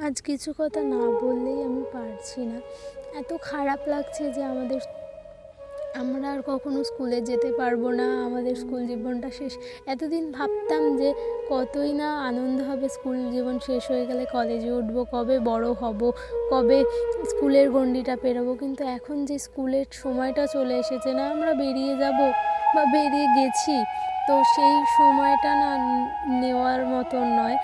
আজ কিছু কথা না বললেই আমি পারছি না। এত খারাপ লাগছে যে আমরা আর কখনো স্কুলে যেতে পারবো না, আমাদের স্কুল জীবনটা শেষ। এতদিন ভাবতাম যে কতই না আনন্দ হবে স্কুল জীবন শেষ হয়ে গেলে, কলেজে উঠবো, কবে বড় হব, কবে স্কুলের গণ্ডিটা পেরোবো। কিন্তু এখন যে স্কুলের সময়টা চলে এসেছে না, আমরা বেরিয়ে যাব বা বেরিয়ে গেছি, তো সেই সময়টা না নেওয়ার মতন নয়।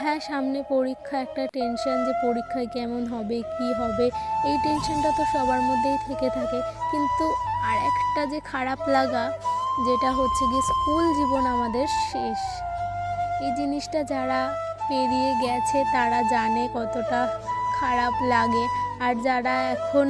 হ্যাঁ, সামনে পরীক্ষা, একটা টেনশন যে পরীক্ষায় কেমন হবে, কি হবে, এই টেনশনটা তো সবার মধ্যেই থেকে থাকে। কিন্তু আর একটা যে খারাপ লাগা, যেটা হচ্ছে গিয়ে স্কুল জীবন আমাদের শেষ। এই জিনিসটা যারা পেরিয়ে গেছে তারা জানে কতটা খারাপ লাগে, আর যারা এখন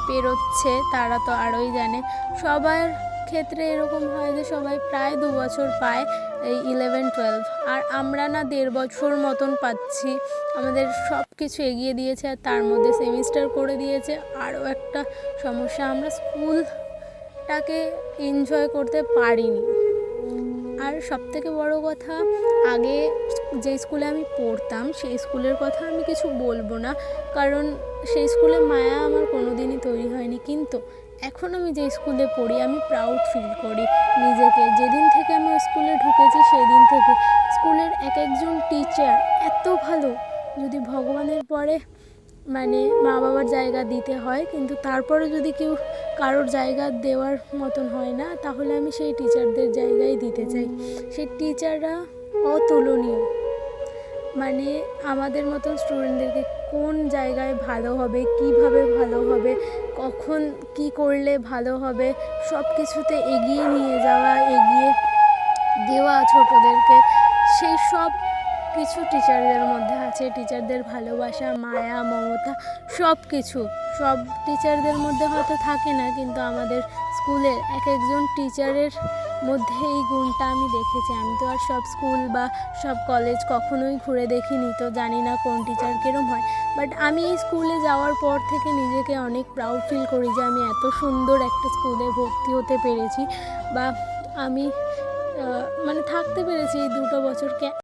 পেরোচ্ছে তারা তো আরোই জানে। সবার ক্ষেত্রে এরকম হয় যে সবাই প্রায় 2 বছর পায়, এই 11-12, আর আমরা না 1.5 বছর মতন পাচ্ছি। আমাদের সব কিছু এগিয়ে দিয়েছে, আর তার মধ্যে সেমিস্টার করে দিয়েছে। আরও একটা সমস্যা, আমরা স্কুলটাকে এনজয় করতে পারিনি। আর সবথেকে বড় কথা, আগে যে স্কুলে আমি পড়তাম সেই স্কুলের কথা আমি কিছু বলবো না, কারণ সেই স্কুলে মায়া আমার কোনো দিনই তৈরি হয়নি। কিন্তু এখন আমি যে স্কুলে পড়ি আমি প্রাউড ফিল করি নিজেকে। যেদিন থেকে আমি ওই স্কুলে ঢুকেছি সেই দিন থেকে স্কুলের এক একজন টিচার এত ভালো। যদি ভগবানের পরে মা বাবার জায়গা দিতে হয়, কিন্তু তারপরে যদি কারোর জায়গা দেওয়ার মতন হয় না, তাহলে আমি সেই টিচারদের জায়গায় দিতে চাই। সেই টিচাররা অতুলনীয়। আমাদের মতন স্টুডেন্টদেরকে কোন জায়গায় ভালো হবে, কিভাবে ভালো হবে, কখন কি করলে ভালো হবে, সব কিছুতে এগিয়ে নিয়ে যাওয়া, এগিয়ে দেওয়া ছোটদেরকে, সেই সব কিছু টিচারদের মধ্যে আছে। টিচারদের ভালোবাসা, মায়া, মমতা, সব টিচারদের মধ্যে হয়তো থাকে না, কিন্তু আমাদের স্কুলের এক একজন টিচারের মধ্যে এই গুণটা আমি দেখেছি। আমি তো আর সব স্কুল বা সব কলেজ কখনোই ঘুরে দেখিনি, তো জানি না কোন টিচার কীরম হয়। বাট আমি এই স্কুলে যাওয়ার পর থেকে নিজেকে অনেক প্রাউড ফিল করি যে আমি এত সুন্দর একটা স্কুলে ভর্তি হতে পেরেছি, বা আমি থাকতে পেরেছি এই 2 বছরকে।